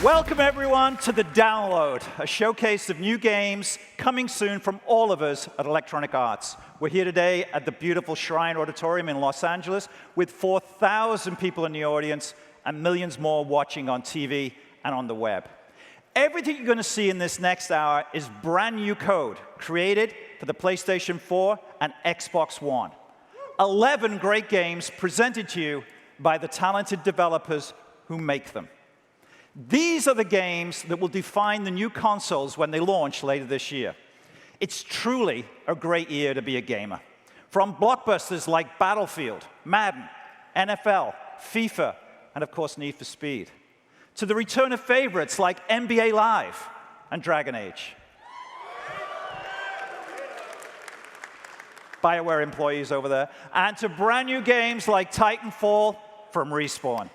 Welcome, everyone, to The Download, a showcase of new games coming soon from all of us at Electronic Arts. We're here today at the beautiful Shrine Auditorium in Los Angeles with 4,000 people in the audience and millions more watching on TV and on the web. Everything you're going to see in this next hour is brand new code created for the PlayStation 4 and Xbox One. 11 great games presented to you by the talented developers who make them. These are the games that will define the new consoles when they launch later this year. It's truly a great year to be a gamer. From blockbusters like Battlefield, Madden, NFL, FIFA, and of course Need for Speed, to the return of favorites like NBA Live and Dragon Age. BioWare employees over there, and to brand new games like Titanfall from Respawn.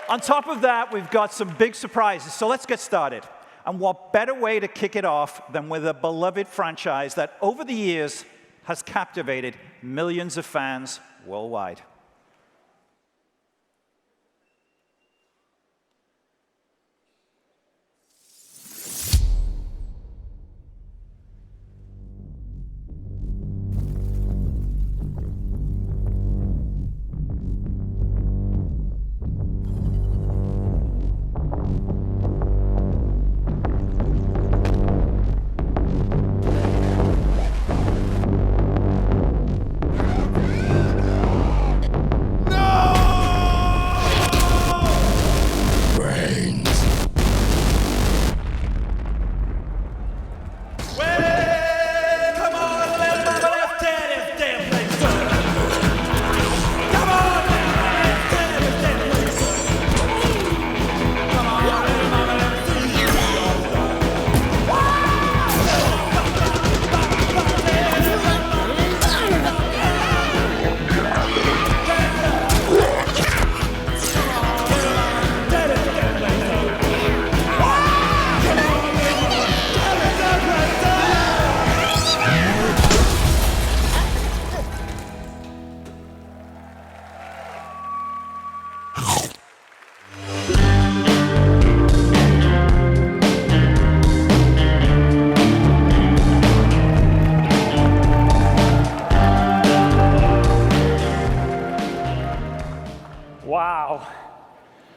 On top of that, we've got some big surprises, so let's get started. And what better way to kick it off than with a beloved franchise that over the years has captivated millions of fans worldwide.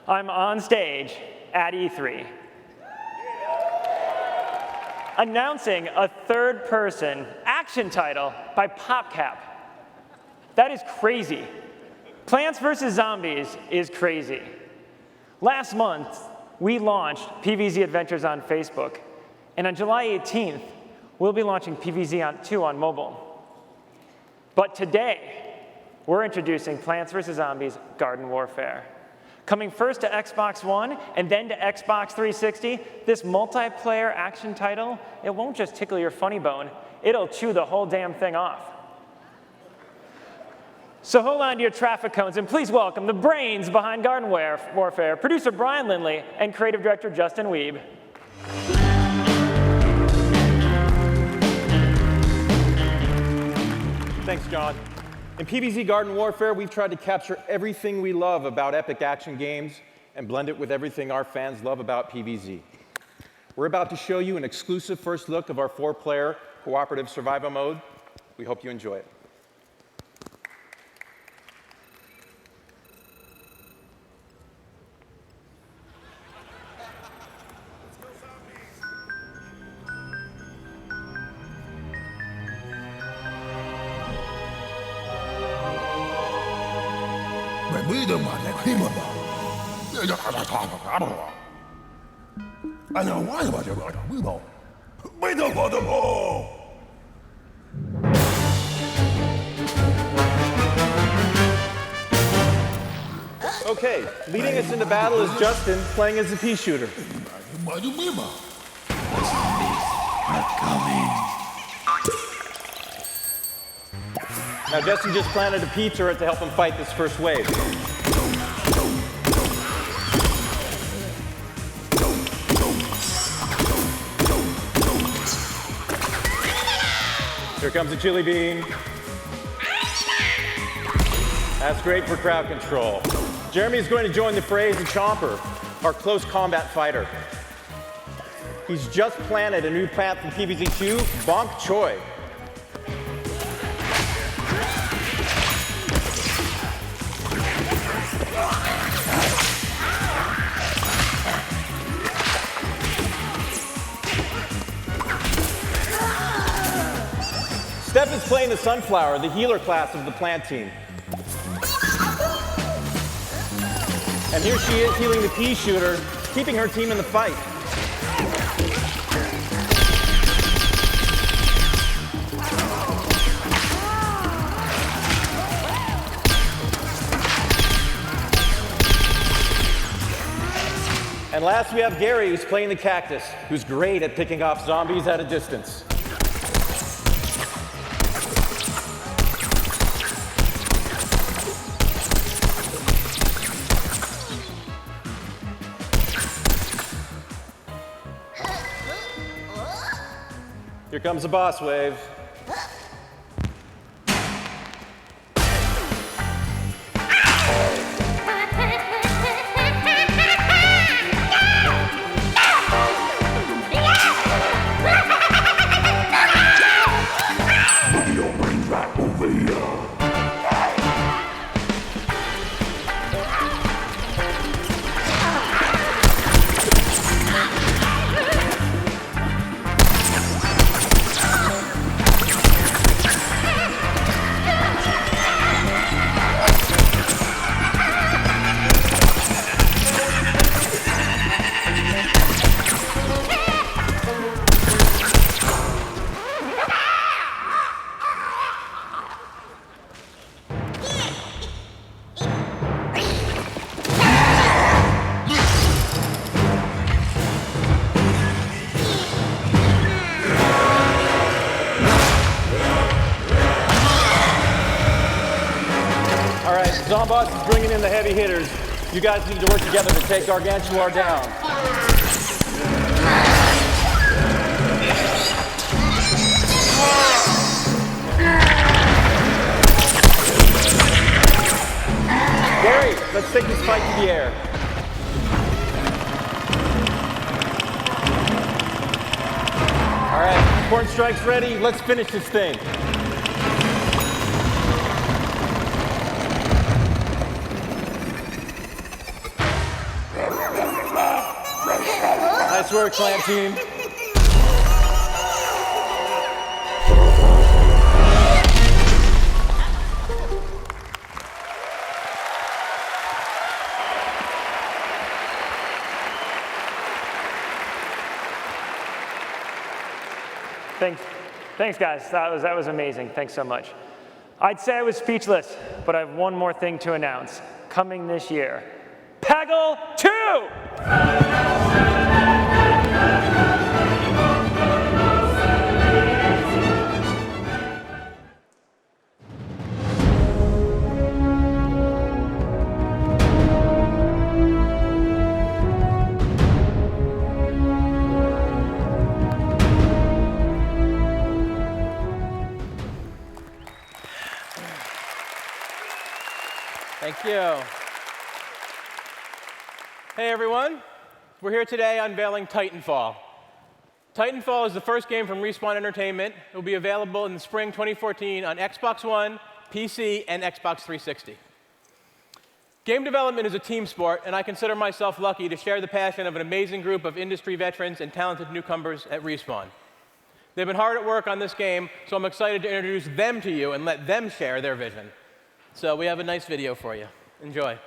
I'm on stage at E3, announcing a third-person action title by PopCap. That is crazy. Plants vs. Zombies is crazy. Last month, we launched PvZ Adventures on Facebook, and on July 18th, we'll be launching PvZ 2 on mobile. But today, we're introducing Plants vs. Zombies Garden Warfare. Coming first to Xbox One and then to Xbox 360, this multiplayer action title, it won't just tickle your funny bone, it'll chew the whole damn thing off. So hold on to your traffic cones and please welcome the brains behind Garden Warfare, producer Brian Lindley and creative director Justin Wiebe. Thanks, John. In PvZ Garden Warfare, we've tried to capture everything we love about epic action games and blend it with everything our fans love about PvZ. We're about to show you an exclusive first look of our 4-player cooperative survival mode. We hope you enjoy it. Okay, leading us into battle is Justin, playing as the pea shooter. Now, Justin just planted a pea turret to help him fight this first wave. Here comes a chili bean. That's great for crowd control. Jeremy is going to join the fray as a chomper, our close combat fighter. He's just planted a new plant from PVZ2, Bonk Choi. Steph is playing the Sunflower, the healer class of the plant team. And here she is healing the pea shooter, keeping her team in the fight. And last we have Gary, who's playing the Cactus, who's great at picking off zombies at a distance. Here comes the boss wave. Zomboss is bringing in the heavy hitters. You guys need to work together to take Gargantuar down. Gary, let's take this fight to the air. All right, Corn Strike's ready. Let's finish this thing. Nice work, Clan Team. Thanks, guys. That was amazing. Thanks so much. I'd say I was speechless, but I have one more thing to announce. Coming this year, Peggle 2! Thank you. Hey everyone, we're here today unveiling Titanfall. Titanfall is the first game from Respawn Entertainment. It will be available in the spring 2014 on Xbox One, PC, and Xbox 360. Game development is a team sport, and I consider myself lucky to share the passion of an amazing group of industry veterans and talented newcomers at Respawn. They've been hard at work on this game, so I'm excited to introduce them to you and let them share their vision. So we have a nice video for you. Enjoy.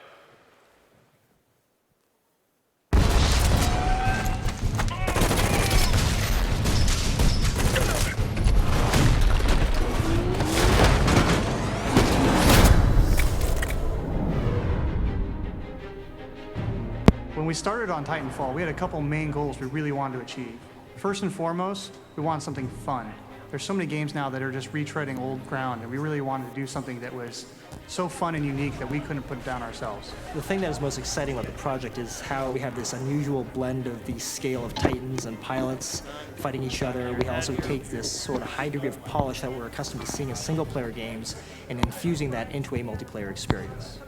we started on Titanfall, we had a couple main goals we really wanted to achieve. First and foremost, we wanted something fun. There's so many games now that are just retreading old ground, and we really wanted to do something that was so fun and unique that we couldn't put it down ourselves. The thing that is most exciting about the project is how we have this unusual blend of the scale of Titans and pilots fighting each other. We also take this sort of high degree of polish that we're accustomed to seeing in single-player games and infusing that into a multiplayer experience.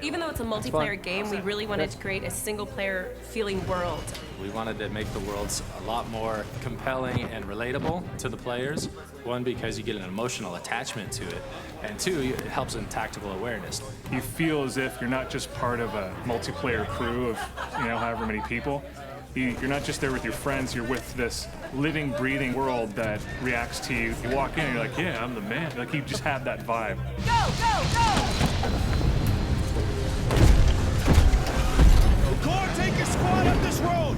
Even though it's a multiplayer game, we really wanted to create a single-player feeling world. We wanted to make the worlds a lot more compelling and relatable to the players. One, because you get an emotional attachment to it, and two, it helps in tactical awareness. You feel as if you're not just part of a multiplayer crew of, however many people. You're not just there with your friends, you're with this living, breathing world that reacts to you. You walk in and you're like, yeah, I'm the man. Like, you just have that vibe. Go, go, go! Take your squad up this road!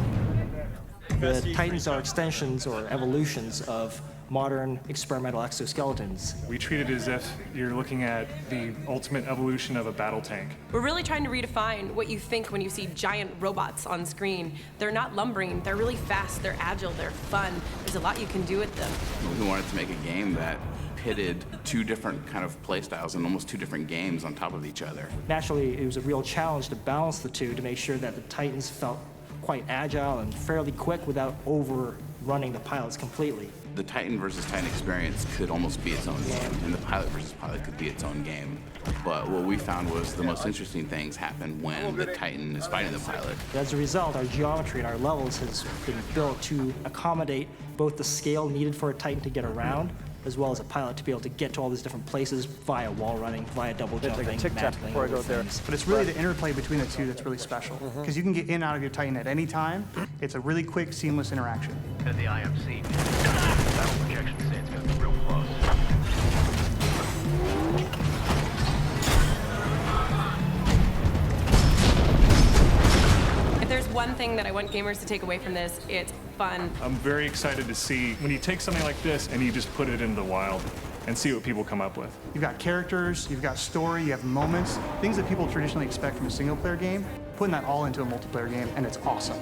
The Titans are extensions or evolutions of modern experimental exoskeletons. We treat it as if you're looking at the ultimate evolution of a battle tank. We're really trying to redefine what you think when you see giant robots on screen. They're not lumbering, they're really fast, they're agile, they're fun. There's a lot you can do with them. We wanted to make a game that pitted two different kind of play styles and almost two different games on top of each other. Naturally, it was a real challenge to balance the two to make sure that the Titans felt quite agile and fairly quick without overrunning the pilots completely. The Titan versus Titan experience could almost be its own game, and the pilot versus pilot could be its own game. But what we found was the most interesting things happen when the Titan is fighting the pilot. As a result, our geometry and our levels has been built to accommodate both the scale needed for a Titan to get around, as well as a pilot to be able to get to all these different places via wall running, via double jumping, mantling, other things. But it's really the interplay between the two that's really special. Because you can get in and out of your Titan at any time. It's a really quick, seamless interaction. And the IMC. Battle projection say it's gonna be real close. If there's one thing that I want gamers to take away from this, it's fun. I'm very excited to see when you take something like this and you just put it into the wild and see what people come up with. You've got characters, you've got story, you have moments, things that people traditionally expect from a single-player game, putting that all into a multiplayer game, and it's awesome.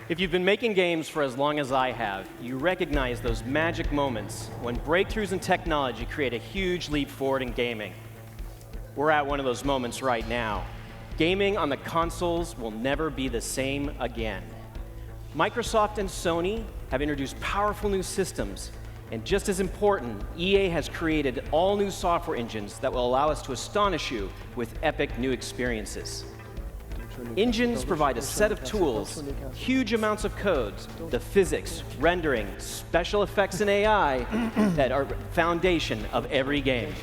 If you've been making games for as long as I have, you recognize those magic moments when breakthroughs in technology create a huge leap forward in gaming. We're at one of those moments right now. Gaming on the consoles will never be the same again. Microsoft and Sony have introduced powerful new systems, and just as important, EA has created all new software engines that will allow us to astonish you with epic new experiences. Engines provide a set of tools, huge amounts of codes, the physics, rendering, special effects, and AI that are the foundation of every game.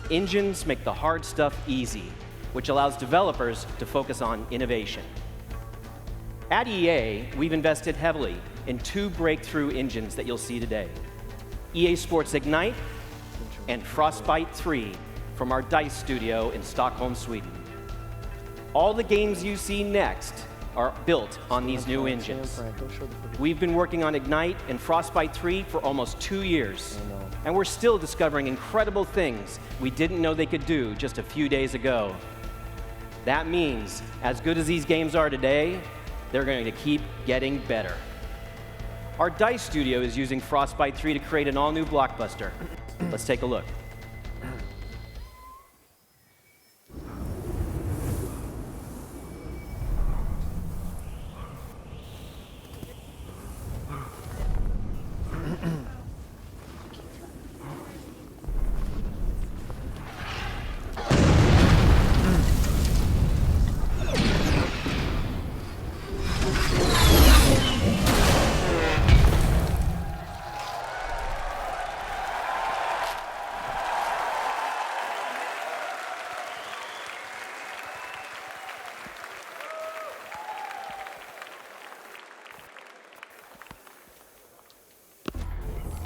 Engines make the hard stuff easy, which allows developers to focus on innovation. At EA, we've invested heavily in two breakthrough engines that you'll see today: EA Sports Ignite and Frostbite 3 from our DICE studio in Stockholm, Sweden. All the games you see next are built on these new engines. We've been working on Ignite and Frostbite 3 for almost 2 years, and we're still discovering incredible things we didn't know they could do just a few days ago. That means, as good as these games are today, they're going to keep getting better. Our DICE studio is using Frostbite 3 to create an all-new blockbuster. Let's take a look.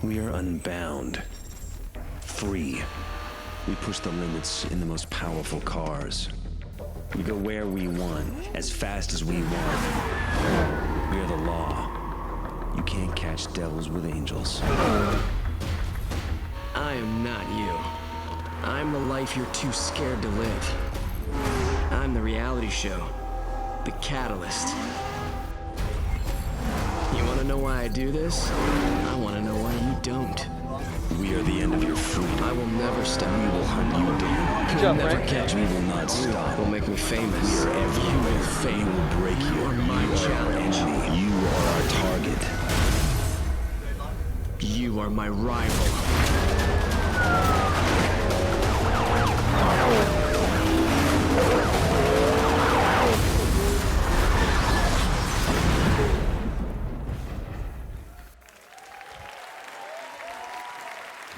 We are unbound, free. We push the limits in the most powerful cars. We go where we want, as fast as we want. We are the law. You can't catch devils with angels. I am not you. I'm the life you're too scared to live. I'm the reality show. The catalyst. You want to know why I do this? I want to know why you don't. We are the end of your freedom. I will never stop. We will hunt you down. You will never catch me. We will not stop. Will make me famous. We are everywhere. You will fame. We will break you. You are my challenge. Enemy. You are our target. You are my rival.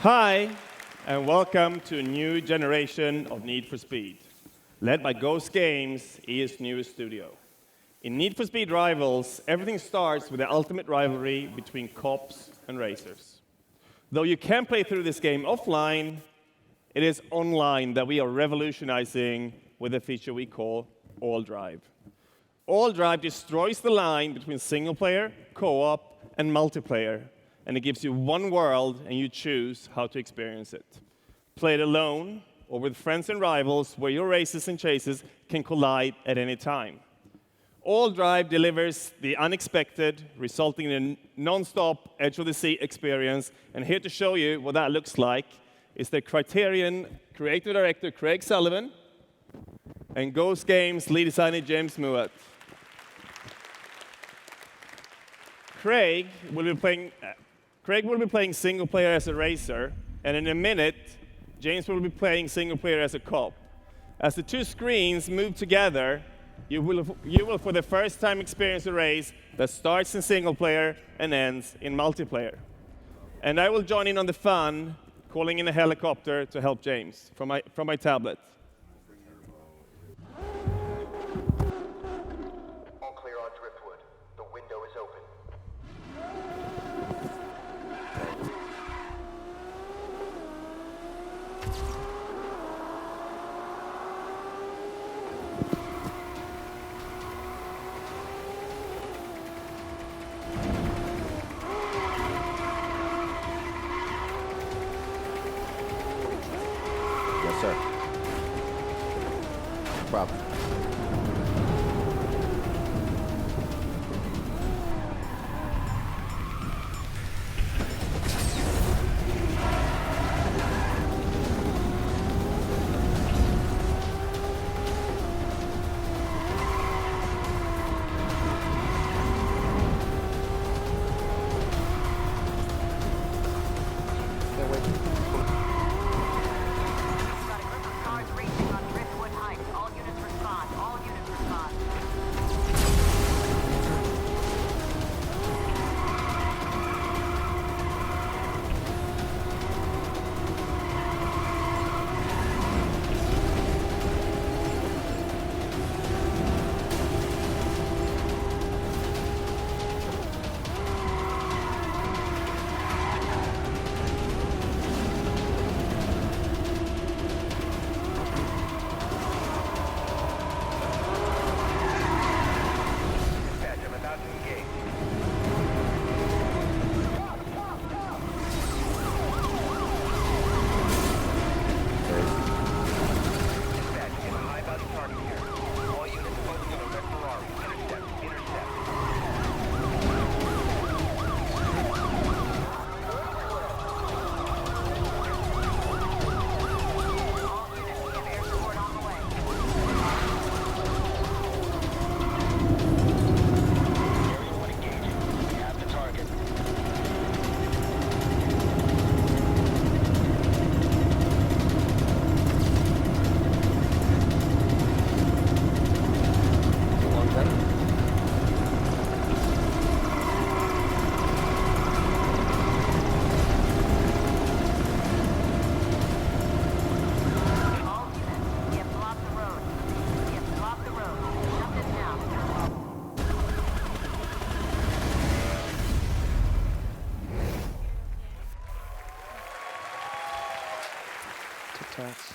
Hi, and welcome to a new generation of Need for Speed. Led by Ghost Games, EA's newest studio. In Need for Speed Rivals, everything starts with the ultimate rivalry between cops and racers. Though you can play through this game offline, it is online that we are revolutionizing with a feature we call All Drive. All Drive destroys the line between single player, co-op, and multiplayer, and it gives you one world, and you choose how to experience it. Play it alone, or with friends and rivals, where your races and chases can collide at any time. All Drive delivers the unexpected, resulting in a non-stop edge-of-the-seat experience, and here to show you what that looks like is the Criterion creative director, Craig Sullivan, and Ghost Games lead designer, James Mouat. Craig will be playing single player as a racer, and in a minute, James will be playing single player as a cop. As the two screens move together, you will for the first time experience a race that starts in single player and ends in multiplayer. And I will join in on the fun, calling in a helicopter to help James from my tablet. All clear on Driftwood. The window is open. Yes, sir. No problem.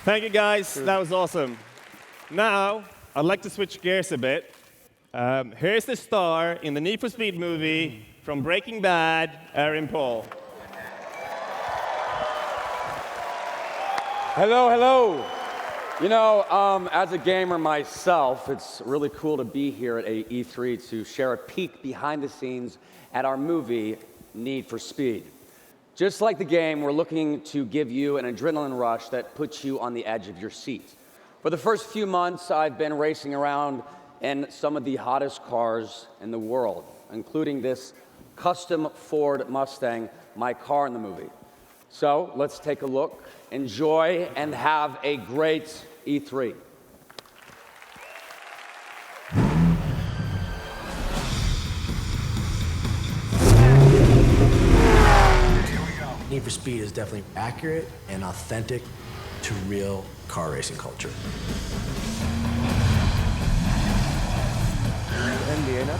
Thank you, guys. That was awesome. Now, I'd like to switch gears a bit. Here's the star in the Need for Speed movie from Breaking Bad, Aaron Paul. Hello, hello. You know, as a gamer myself, it's really cool to be here at E3 to share a peek behind the scenes at our movie, Need for Speed. Just like the game, we're looking to give you an adrenaline rush that puts you on the edge of your seat. For the first few months, I've been racing around in some of the hottest cars in the world, including this custom Ford Mustang, my car in the movie. So let's take a look, enjoy, and have a great E3. Need for Speed is definitely accurate and authentic to real car racing culture. NBA now?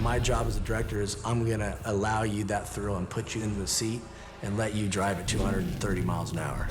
My job as a director is I'm going to allow you that thrill and put you into the seat and let you drive at 230 miles an hour.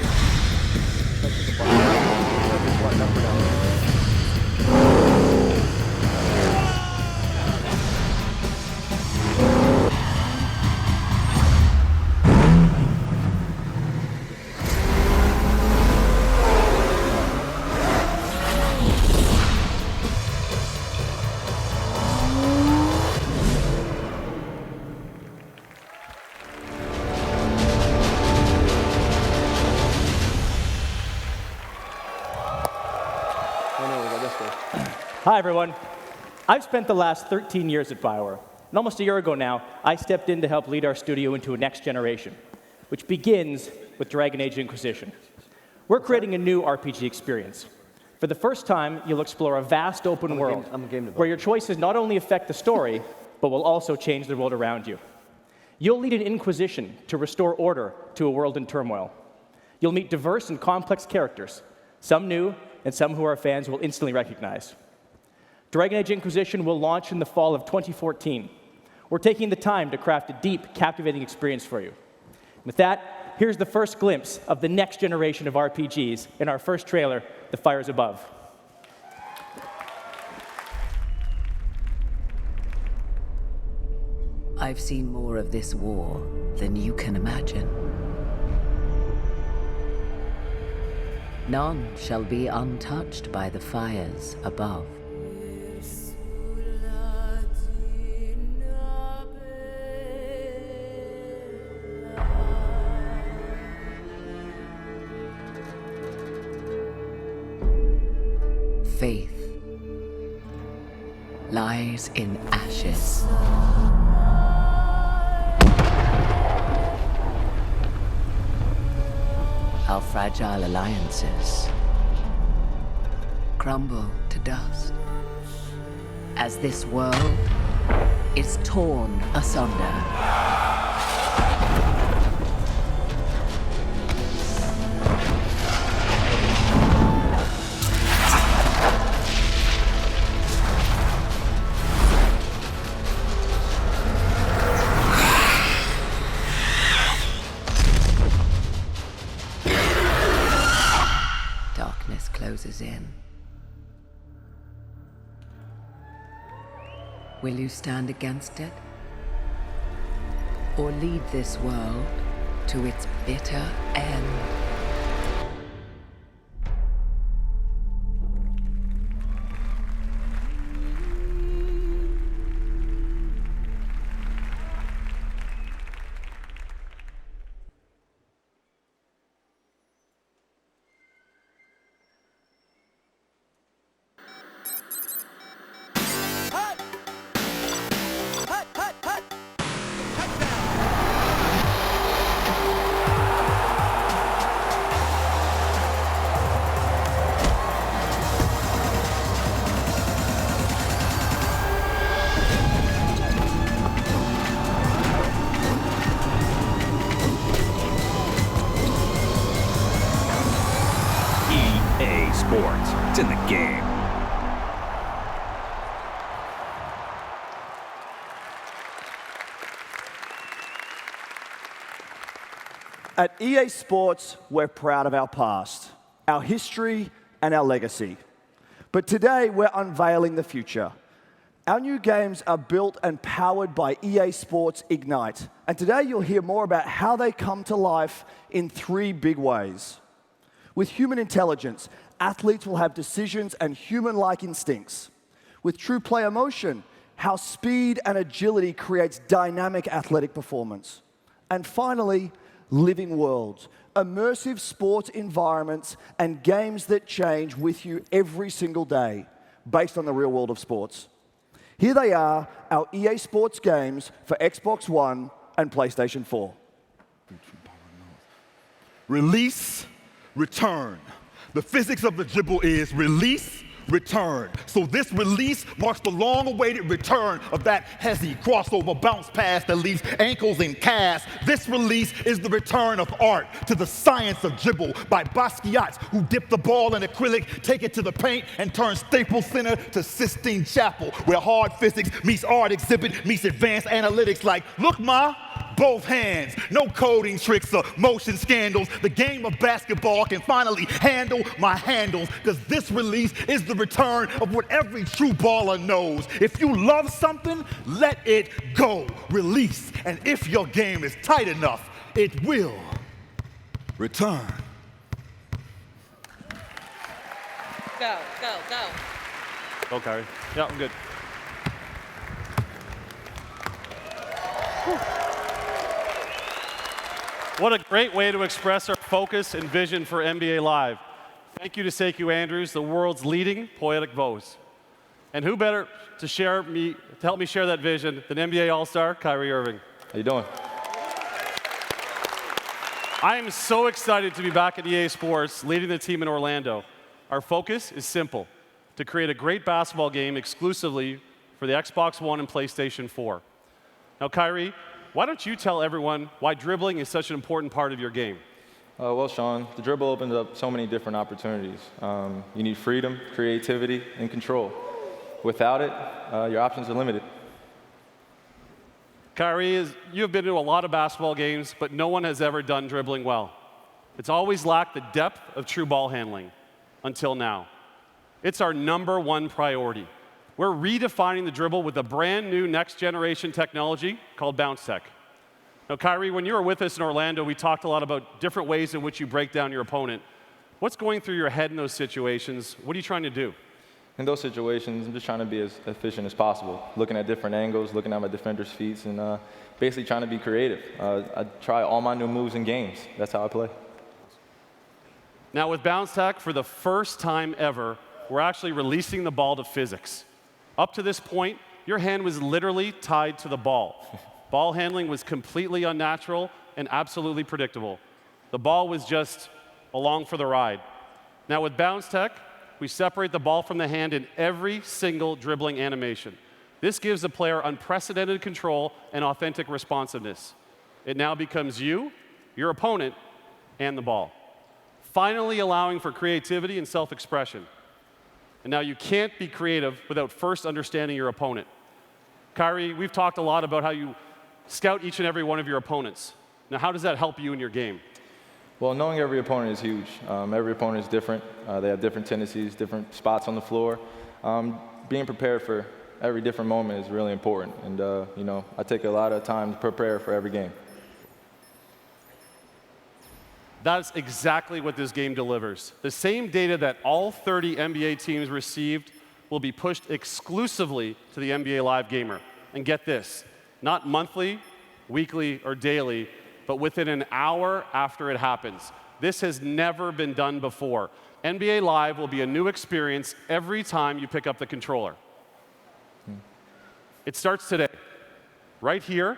Hi, everyone. I've spent the last 13 years at BioWare, and almost a year ago now, I stepped in to help lead our studio into a next generation, which begins with Dragon Age Inquisition. We're creating a new RPG experience. For the first time, you'll explore a vast open world where your choices not only affect the story, but will also change the world around you. You'll lead an Inquisition to restore order to a world in turmoil. You'll meet diverse and complex characters, some new and some who our fans will instantly recognize. Dragon Age Inquisition will launch in the fall of 2014. We're taking the time to craft a deep, captivating experience for you. With that, here's the first glimpse of the next generation of RPGs in our first trailer, The Fires Above. I've seen more of this war than you can imagine. None shall be untouched by the fires above. Faith lies in ashes. Our fragile alliances crumble to dust as this world is torn asunder. Darkness closes in. Will you stand against it? Or lead this world to its bitter end? EA Sports. It's in the game. At EA Sports, we're proud of our past. our history, and our legacy. But today, we're unveiling the future. Our new games are built and powered by EA Sports Ignite. And today, you'll hear more about how they come to life in 3 big ways. With human intelligence, athletes will have decisions and human-like instincts. With true play emotion, how speed and agility creates dynamic athletic performance. And finally, living worlds, immersive sports environments and games that change with you every single day, based on the real world of sports. Here they are, our EA Sports games for Xbox One and PlayStation 4. Release, return. The physics of the dribble is release, return. So this release marks the long-awaited return of that hezzy crossover bounce pass that leaves ankles in casts. This release is the return of art to the science of dribble by Basquiat's, who dip the ball in acrylic, take it to the paint, and turn Staples Center to Sistine Chapel, where hard physics meets art exhibit meets advanced analytics like, look, ma, both hands, no coding tricks or motion scandals. The game of basketball can finally handle my handles, because this release is the return of what every true baller knows. If you love something, let it go. Release, and if your game is tight enough, it will return. Go, go, go. Go, Kyrie. Yeah, I'm good. What a great way to express our focus and vision for NBA Live. Thank you to Sekou Andrews, the world's leading poetic voice. And who better to help me share that vision than NBA All-Star Kyrie Irving. How you doing? I am so excited to be back at EA Sports, leading the team in Orlando. Our focus is simple: to create a great basketball game exclusively for the Xbox One and PlayStation 4. Now, Kyrie, why don't you tell everyone why dribbling is such an important part of your game? Well, Sean, the dribble opens up so many different opportunities. You need freedom, creativity, and control. Without it, your options are limited. Kyrie, you have been to a lot of basketball games, but no one has ever done dribbling well. It's always lacked the depth of true ball handling, until now. It's our #1 priority. We're redefining the dribble with a brand new next-generation technology called Bounce Tech. Now, Kyrie, when you were with us in Orlando, we talked a lot about different ways in which you break down your opponent. What's going through your head in those situations? What are you trying to do? In those situations, I'm just trying to be as efficient as possible, looking at different angles, looking at my defender's feet, and basically trying to be creative. I try all my new moves in games. That's how I play. Now, with Bounce Tech, for the first time ever, we're actually releasing the ball to physics. Up to this point, your hand was literally tied to the ball. Ball handling was completely unnatural and absolutely predictable. The ball was just along for the ride. Now, with Bounce Tech, we separate the ball from the hand in every single dribbling animation. This gives the player unprecedented control and authentic responsiveness. It now becomes you, your opponent, and the ball, finally allowing for creativity and self-expression. And now you can't be creative without first understanding your opponent. Kyrie, we've talked a lot about how you scout each and every one of your opponents. Now, how does that help you in your game? Well, knowing every opponent is huge. Every opponent is different. They have different tendencies, different spots on the floor. Being prepared for every different moment is really important. And, I take a lot of time to prepare for every game. That's exactly what this game delivers. The same data that all 30 NBA teams received will be pushed exclusively to the NBA Live gamer. And get this, not monthly, weekly, or daily, but within an hour after it happens. This has never been done before. NBA Live will be a new experience every time you pick up the controller. It starts today, right here,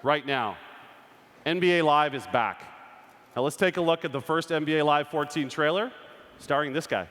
right now. NBA Live is back. Now let's take a look at the first NBA Live 14 trailer, starring this guy.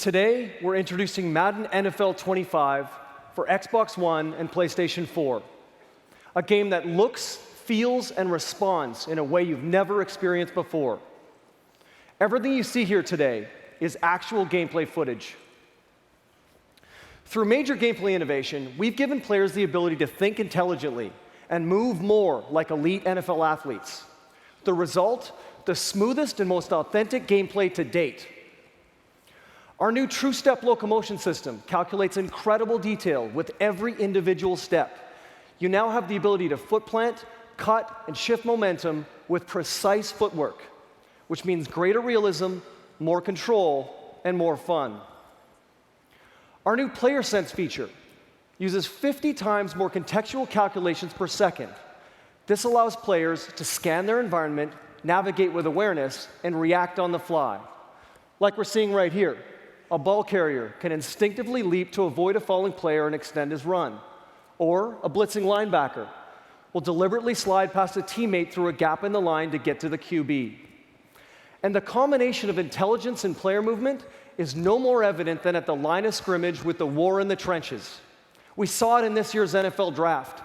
Today, we're introducing Madden NFL 25 for Xbox One and PlayStation 4, a game that looks, feels, and responds in a way you've never experienced before. Everything you see here today is actual gameplay footage. Through major gameplay innovation, we've given players the ability to think intelligently and move more like elite NFL athletes. The result, the smoothest and most authentic gameplay to date. Our new True Step locomotion system calculates incredible detail with every individual step. You now have the ability to foot plant, cut, and shift momentum with precise footwork, which means greater realism, more control, and more fun. Our new Player Sense feature uses 50 times more contextual calculations per second. This allows players to scan their environment, navigate with awareness, and react on the fly. Like we're seeing right here, a ball carrier can instinctively leap to avoid a falling player and extend his run. Or a blitzing linebacker will deliberately slide past a teammate through a gap in the line to get to the QB. And the combination of intelligence and player movement is no more evident than at the line of scrimmage with the war in the trenches. We saw it in this year's NFL draft.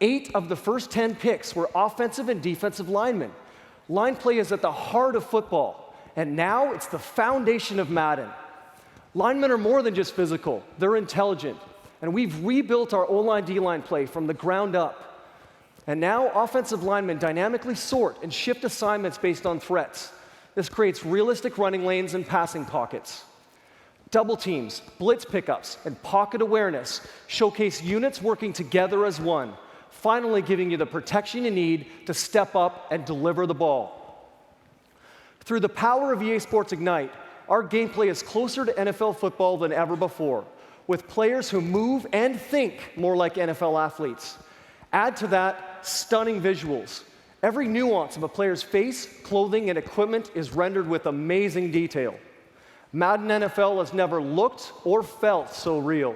8 of the first 10 picks were offensive and defensive linemen. Line play is at the heart of football, and now it's the foundation of Madden. Linemen are more than just physical, they're intelligent. And we've rebuilt our O-line, D-line play from the ground up. And now offensive linemen dynamically sort and shift assignments based on threats. This creates realistic running lanes and passing pockets. Double teams, blitz pickups, and pocket awareness showcase units working together as one, finally giving you the protection you need to step up and deliver the ball. Through the power of EA Sports Ignite, our gameplay is closer to NFL football than ever before, with players who move and think more like NFL athletes. Add to that stunning visuals. Every nuance of a player's face, clothing, and equipment is rendered with amazing detail. Madden NFL has never looked or felt so real.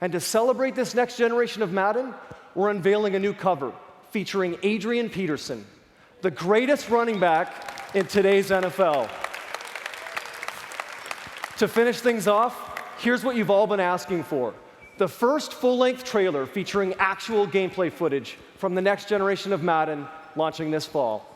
And to celebrate this next generation of Madden, we're unveiling a new cover featuring Adrian Peterson, the greatest running back in today's NFL. To finish things off, here's what you've all been asking for. The first full-length trailer featuring actual gameplay footage from the next generation of Madden launching this fall.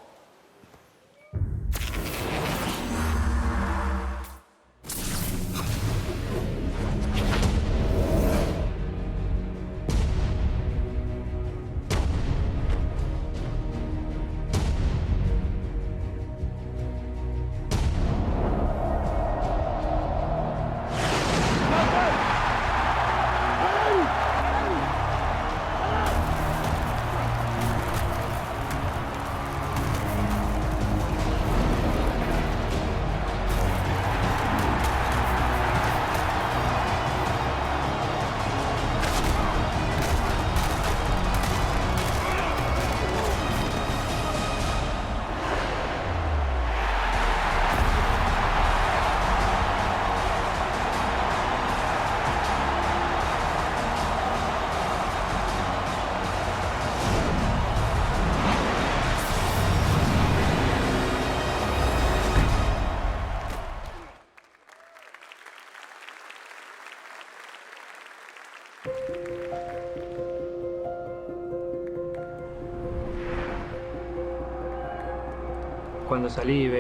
Cuando salí,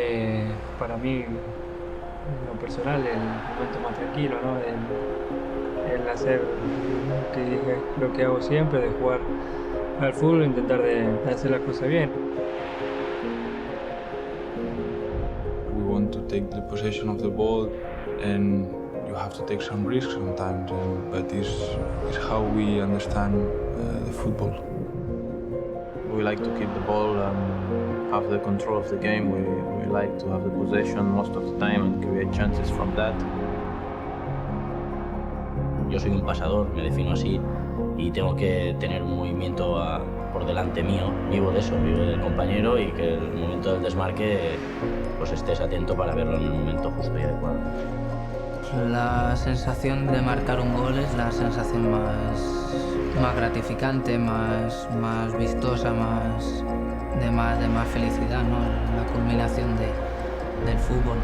para mí, en lo personal, el momento más tranquilo, ¿no? El hacer lo que hago siempre, de jugar al fútbol, intentar de hacer las cosas bien. We want to take the possession of the ball, and you have to take some risks sometimes, but it's how we understand the football. We like to keep the ball and have the control of the game. We like to have the possession most of the time and create chances from that. Yo soy un pasador, me defino así, y tengo que tener un movimiento por delante mío. Vivo de eso, vivo del compañero y que el momento del desmarque pues estés atento para verlo en el momento justo y adecuado. La sensación de marcar un gol es la sensación más gratificante, más vistosa, de más felicidad, ¿no? La culminación del fútbol.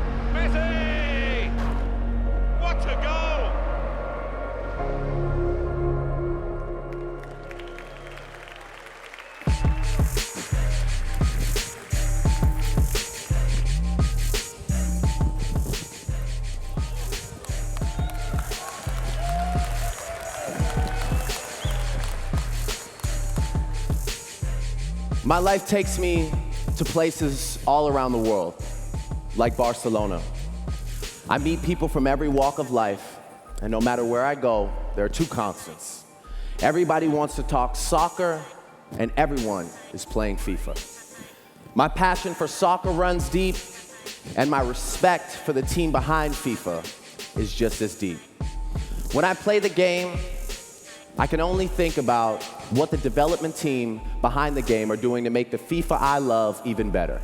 My life takes me to places all around the world, like Barcelona. I meet people from every walk of life, and no matter where I go, there are two constants. Everybody wants to talk soccer, and everyone is playing FIFA. My passion for soccer runs deep, and my respect for the team behind FIFA is just as deep. When I play the game, I can only think about what the development team behind the game are doing to make the FIFA I love even better.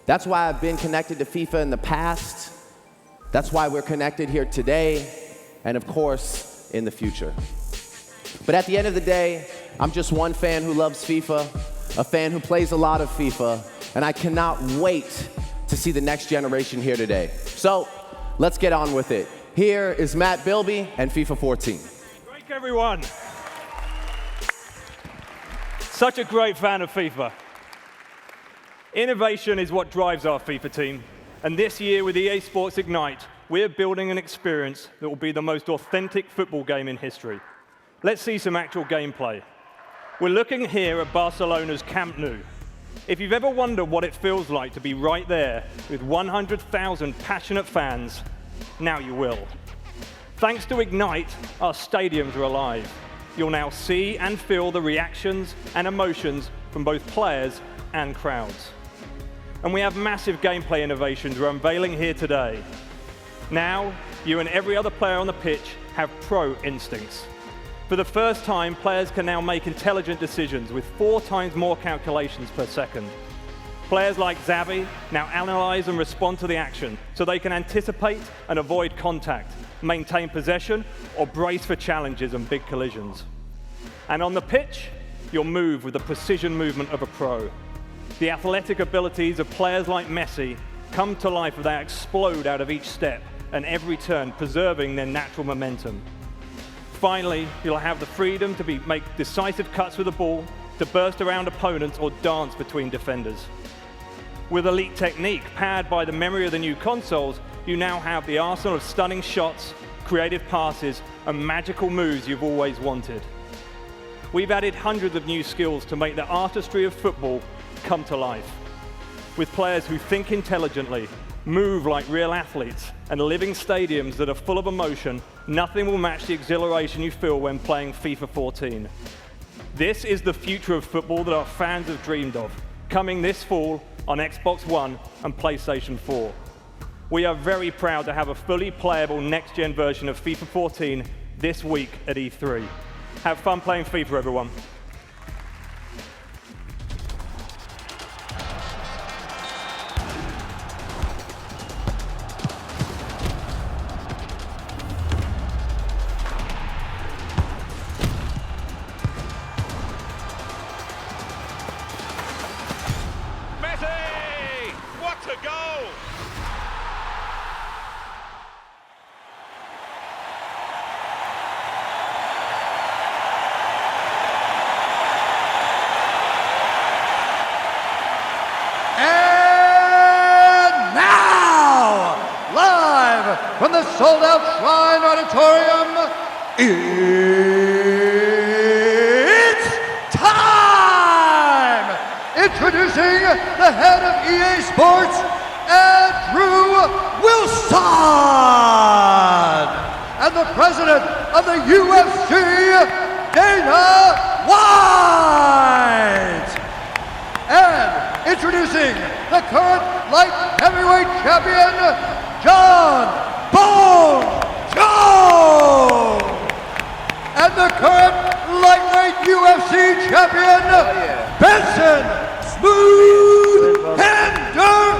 That's why I've been connected to FIFA in the past. That's why we're connected here today, and of course, in the future. But at the end of the day, I'm just one fan who loves FIFA, a fan who plays a lot of FIFA, and I cannot wait to see the next generation here today. So, let's get on with it. Here is Matt Bilby and FIFA 14. Great, everyone. Such a great fan of FIFA. Innovation is what drives our FIFA team. And this year with EA Sports Ignite, we're building an experience that will be the most authentic football game in history. Let's see some actual gameplay. We're looking here at Barcelona's Camp Nou. If you've ever wondered what it feels like to be right there with 100,000 passionate fans, now you will. Thanks to Ignite, our stadiums are alive. You'll now see and feel the reactions and emotions from both players and crowds. And we have massive gameplay innovations we're unveiling here today. Now, you and every other player on the pitch have pro instincts. For the first time, players can now make intelligent decisions with 4 times more calculations per second. Players like Xavi now analyze and respond to the action so they can anticipate and avoid contact, maintain possession, or brace for challenges and big collisions. And on the pitch, you'll move with the precision movement of a pro. The athletic abilities of players like Messi come to life as they explode out of each step and every turn, preserving their natural momentum. Finally, you'll have the freedom to make decisive cuts with the ball, to burst around opponents or dance between defenders. With elite technique powered by the memory of the new consoles, you now have the arsenal of stunning shots, creative passes, and magical moves you've always wanted. We've added hundreds of new skills to make the artistry of football come to life. With players who think intelligently, move like real athletes, and living stadiums that are full of emotion, nothing will match the exhilaration you feel when playing FIFA 14. This is the future of football that our fans have dreamed of, coming this fall on Xbox One and PlayStation 4. We are very proud to have a fully playable next-gen version of FIFA 14 this week at E3. Have fun playing FIFA, everyone. From the sold-out Shrine Auditorium, it's time! Introducing the head of EA Sports, Andrew Wilson! And the president of the UFC, Dana White! And introducing the current light heavyweight champion, John Bone Jones! And the current lightweight UFC champion, Benson Smooth Henderson!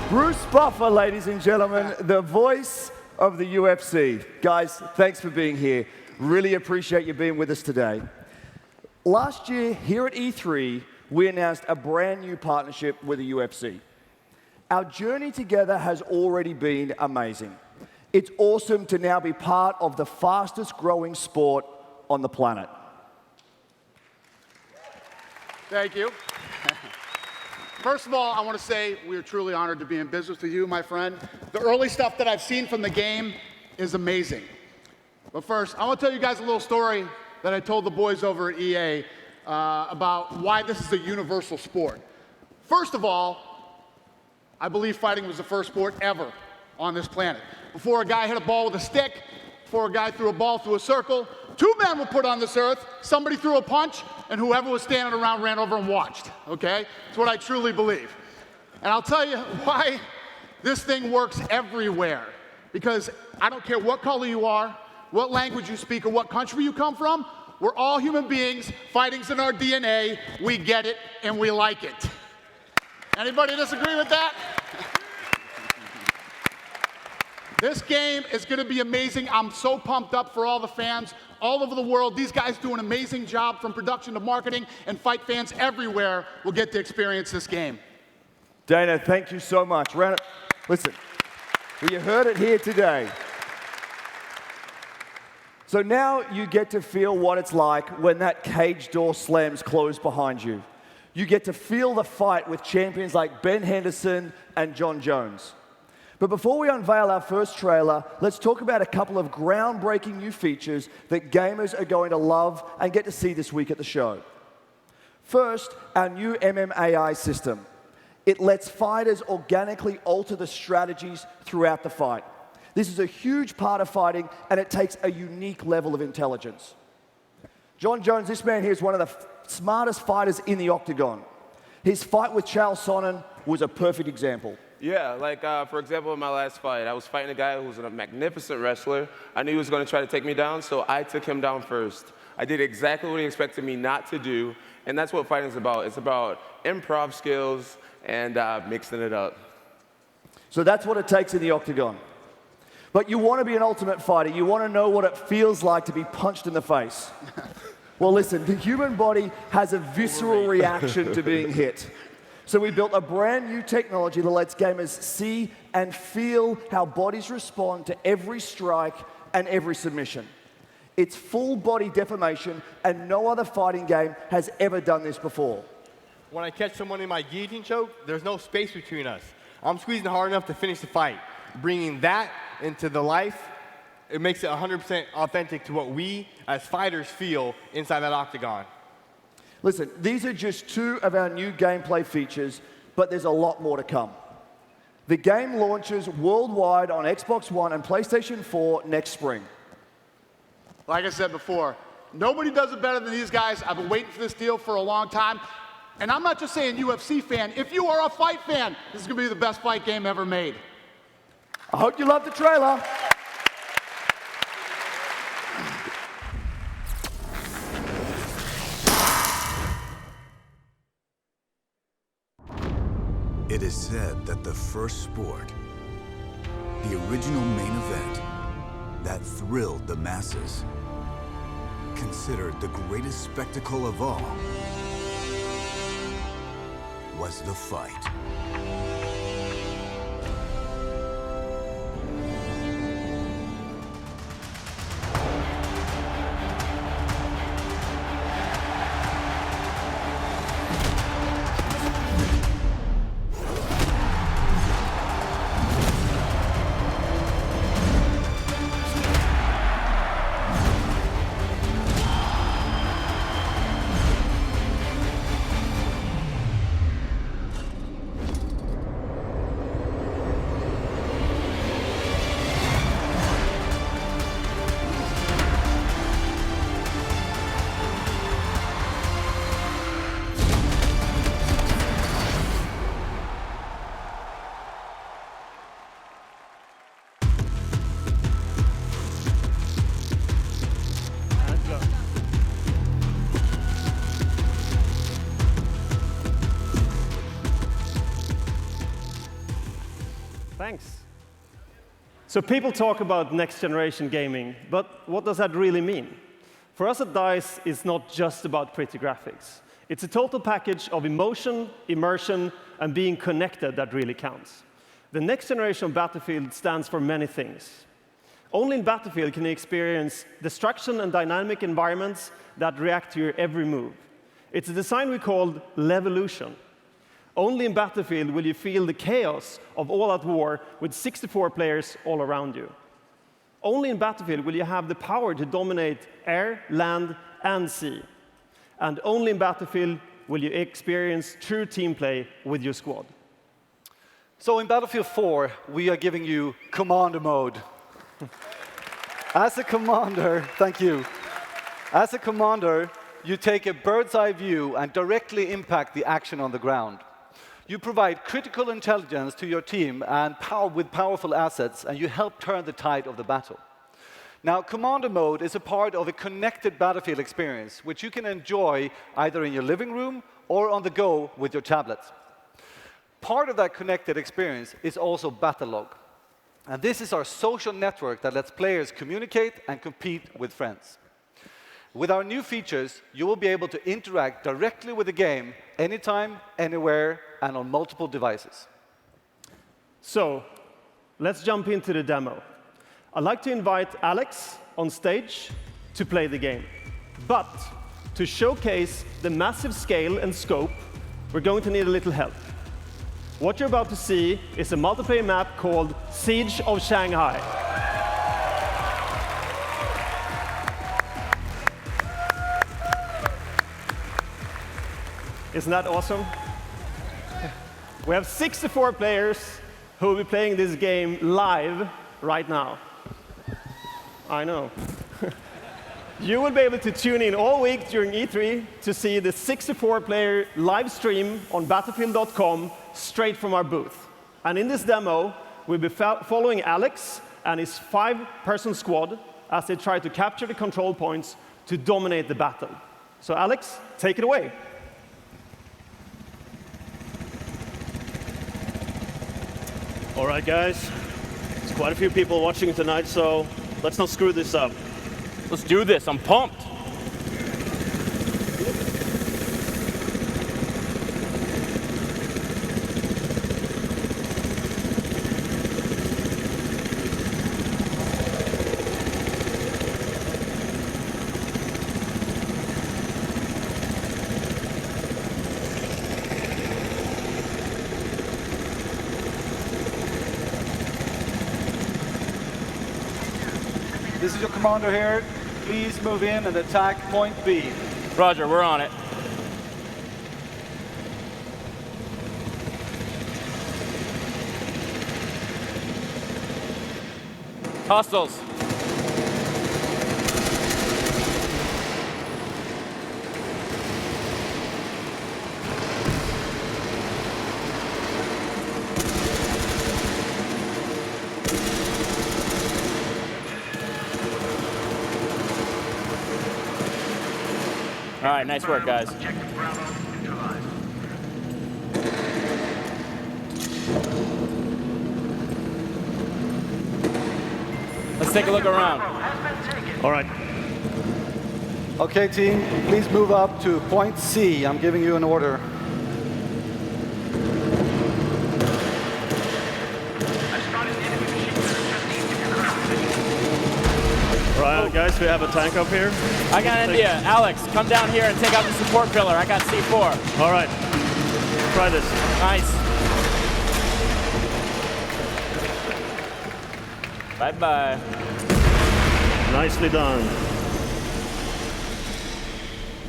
Bruce Buffer, ladies and gentlemen, the voice of the UFC. Guys, thanks for being here. Really appreciate you being with us today. Last year, here at E3, we announced a brand new partnership with the UFC. Our journey together has already been amazing. It's awesome to now be part of the fastest growing sport on the planet. Thank you. First of all, I want to say we are truly honored to be in business with you, my friend. The early stuff that I've seen from the game is amazing. But first, I want to tell you guys a little story that I told the boys over at EA about why this is a universal sport. First of all, I believe fighting was the first sport ever on this planet. Before a guy hit a ball with a stick, before a guy threw a ball through a circle, 2 men were put on this earth, somebody threw a punch, and whoever was standing around ran over and watched, okay? It's what I truly believe. And I'll tell you why this thing works everywhere. Because I don't care what color you are, what language you speak, or what country you come from, we're all human beings, fighting's in our DNA, we get it, and we like it. Anybody disagree with that? This game is going to be amazing. I'm so pumped up for all the fans all over the world. These guys do an amazing job from production to marketing, and fight fans everywhere will get to experience this game. Dana, thank you so much. Listen, well, you heard it here today. So now you get to feel what it's like when that cage door slams closed behind you. You get to feel the fight with champions like Ben Henderson and John Jones. But before we unveil our first trailer, let's talk about a couple of groundbreaking new features that gamers are going to love and get to see this week at the show. First, our new MMAI system. It lets fighters organically alter the strategies throughout the fight. This is a huge part of fighting, and it takes a unique level of intelligence. John Jones, this man here is one of the smartest fighters in the octagon. His fight with Chael Sonnen was a perfect example. Yeah, like, for example, in my last fight, I was fighting a guy who was a magnificent wrestler. I knew he was going to try to take me down, so I took him down first. I did exactly what he expected me not to do, and that's what fighting's about. It's about improv skills and mixing it up. So that's what it takes in the octagon. But you want to be an ultimate fighter. You want to know what it feels like to be punched in the face. Well, listen, the human body has a visceral reaction to being hit. So we built a brand new technology that lets gamers see and feel how bodies respond to every strike and every submission. It's full body deformation, and no other fighting game has ever done this before. When I catch someone in my guillotine choke, there's no space between us. I'm squeezing hard enough to finish the fight. Bringing that into the life, it makes it 100% authentic to what we as fighters feel inside that octagon. Listen, these are just 2 of our new gameplay features, but there's a lot more to come. The game launches worldwide on Xbox One and PlayStation 4 next spring. Like I said before, nobody does it better than these guys. I've been waiting for this deal for a long time. And I'm not just saying UFC fan. If you are a fight fan, this is going to be the best fight game ever made. I hope you love the trailer. It is said that the first sport, the original main event that thrilled the masses, considered the greatest spectacle of all, was the fight. Thanks. So people talk about next-generation gaming, but what does that really mean? For us at DICE, it's not just about pretty graphics. It's a total package of emotion, immersion, and being connected that really counts. The next generation of Battlefield stands for many things. Only in Battlefield can you experience destruction and dynamic environments that react to your every move. It's a design we called Levolution. Only in Battlefield will you feel the chaos of all-out war with 64 players all around you. Only in Battlefield will you have the power to dominate air, land, and sea. And only in Battlefield will you experience true team play with your squad. So in Battlefield 4, we are giving you Commander Mode. As a commander, thank you. As a commander, you take a bird's eye view and directly impact the action on the ground. You provide critical intelligence to your team and with powerful assets, and you help turn the tide of the battle. Now, Commander Mode is a part of a connected Battlefield experience, which you can enjoy either in your living room or on the go with your tablet. Part of that connected experience is also Battlelog. And this is our social network that lets players communicate and compete with friends. With our new features, you will be able to interact directly with the game anytime, anywhere, and on multiple devices. So, let's jump into the demo. I'd like to invite Alex on stage to play the game. But to showcase the massive scale and scope, we're going to need a little help. What you're about to see is a multiplayer map called Siege of Shanghai. Isn't that awesome? We have 64 players who will be playing this game live right now. I know. You will be able to tune in all week during E3 to see the 64-player live stream on Battlefield.com straight from our booth. And in this demo, we'll be following Alex and his 5-person squad as they try to capture the control points to dominate the battle. So Alex, take it away. All right, guys. There's quite a few people watching tonight, so let's not screw this up. Let's do this. I'm pumped. This is your commander here. Please move in and attack point B. Roger, we're on it. Hostiles. All right, nice work, guys. Let's take a look around. All right. Okay, team, please move up to point C. I'm giving you an order. Right, guys, we have a tank up here. I got an idea. Alex, come down here and take out the support pillar. I got C4. All right. Try this. Nice. Bye-bye. Nicely done.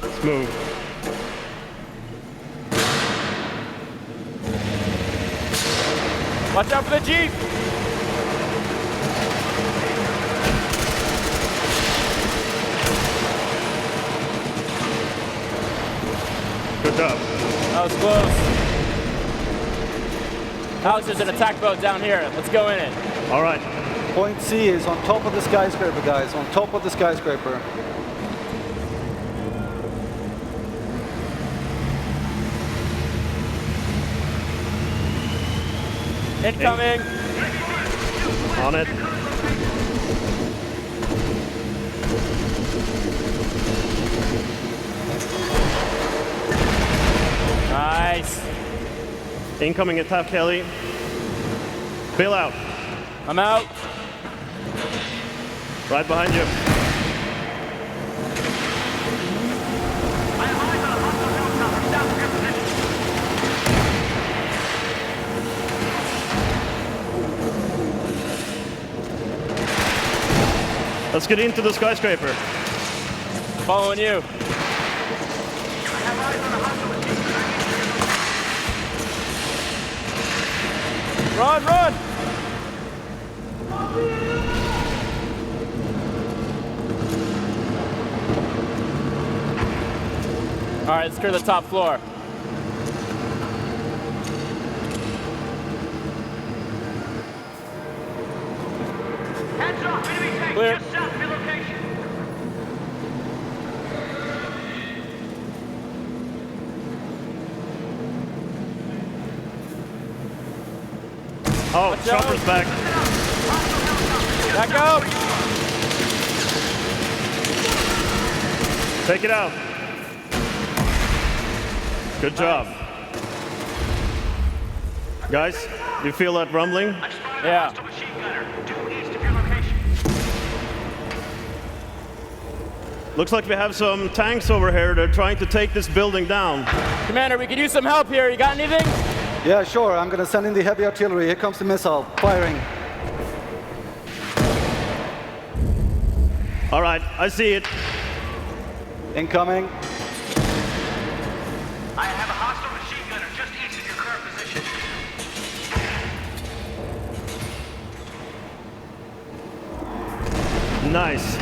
Let's move. Watch out for the Jeep. Good job. That was close. Alex, there's an attack boat down here. Let's go in it. All right. Point C is on top of the skyscraper, guys. On top of the skyscraper. Incoming. On it. Nice. Incoming attack heli. Bail out. I'm out. Right behind you. Let's get into the skyscraper. Following you. Run, run! All right, let's clear the top floor. Heads off, enemy tank, Clear. just south of your location. Oh, Watch chopper's out. back. Back up! Take it out. Good job. Guys, you feel that rumbling? Yeah. Looks like we have some tanks over here. They're trying to take this building down. Commander, we could use some help here. You got anything? Yeah, sure. I'm going to send in the heavy artillery. Here comes the missile. Firing. All right, I see it. Incoming. I have a hostile machine gunner just east of your current position. Nice.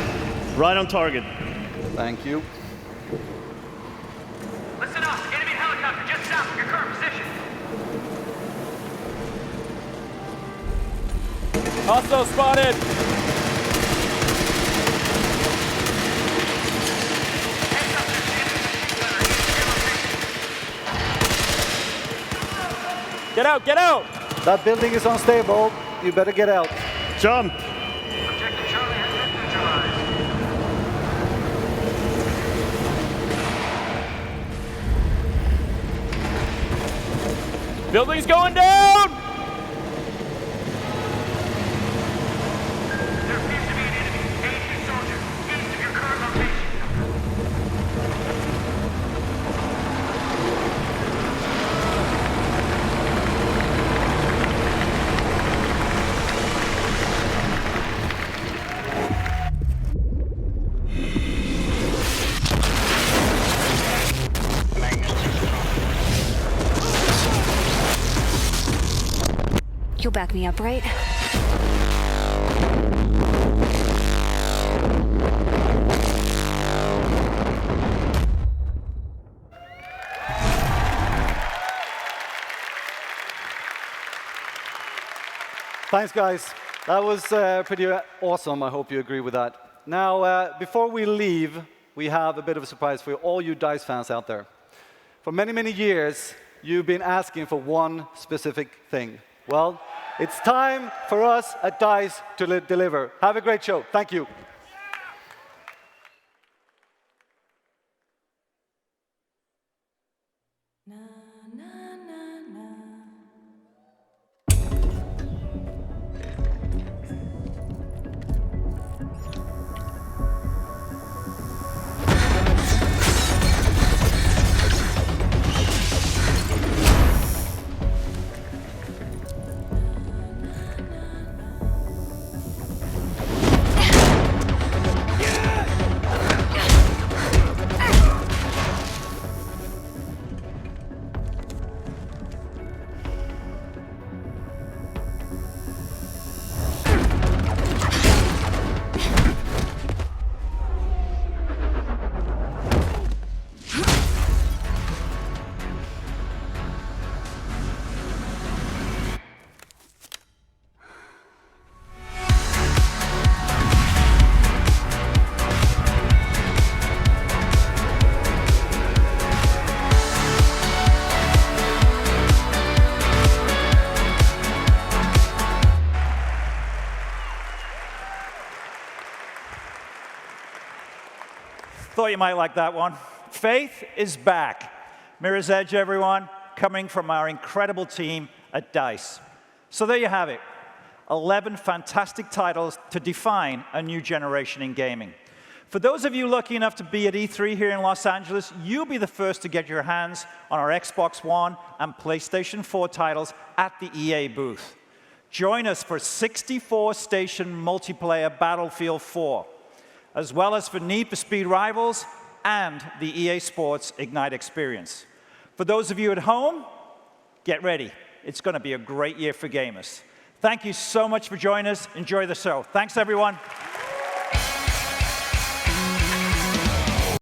Right on target. Thank you. Listen up, enemy helicopter just south of your current position. Hostile spotted. Get out, get out! That building is unstable. You better get out. Jump. Objective Charlie has been neutralized. Building's going down! There appears to be an enemy. Engaging soldier east of your current location. You'll back me up, right? Thanks, guys. That was pretty awesome. I hope you agree with that. Now, before we leave, we have a bit of a surprise for all you DICE fans out there. For many, many years, you've been asking for one specific thing. Well, it's time for us at DICE to deliver. Have a great show. Thank you. Thought you might like that one. Faith is back. Mirror's Edge, everyone, coming from our incredible team at DICE. So there you have it. 11 fantastic titles to define a new generation in gaming. For those of you lucky enough to be at E3 here in Los Angeles, you'll be the first to get your hands on our Xbox One and PlayStation 4 titles at the EA booth. Join us for 64-station multiplayer Battlefield 4, as well as for Need for Speed Rivals and the EA Sports Ignite experience. For those of you at home, get ready. It's going to be a great year for gamers. Thank you so much for joining us. Enjoy the show. Thanks, everyone.